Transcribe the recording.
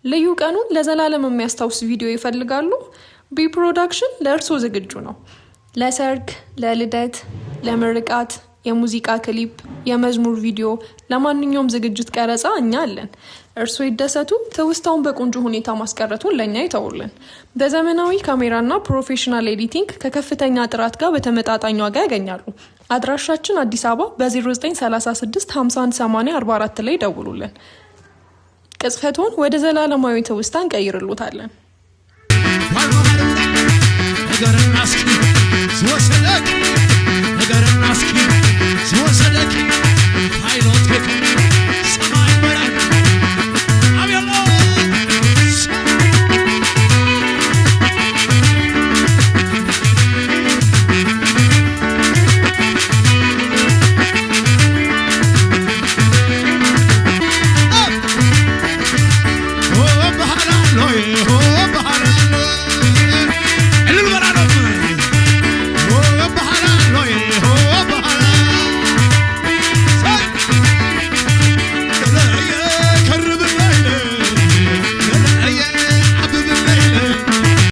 ልዩ ቀኑን ለዘላለም የሚያስታውስ ቪዲዮ ይፈልጋሉ? ቢ ፕሮዳክሽን ለእርሶ ዝግጁ ነው። ለሰርግ፣ ለልደት፣ ለምርቃት፣ የሙዚቃ ክሊፕ፣ የመዝሙር ቪዲዮ፣ ለማንኛውም ዝግጅት ቀረጻ እኛ አለን። እርሶ ይደሰቱ፣ ትውስታውን በቆንጆ ሁኔታ ማስቀረቱን ለኛ ይተውልን። በዘመናዊ ካሜራና ፕሮፌሽናል ኤዲቲንግ ከከፍተኛ ጥራት ጋር በተመጣጣኝ ዋጋ ያገኛሉ። አድራሻችን አዲስ አበባ በ0936 518044 ላይ ደውሉልን። ቅጽፈቶን ወደ ዘላለማዊ ትውስታ እንቀይርሎታለን። ነገርና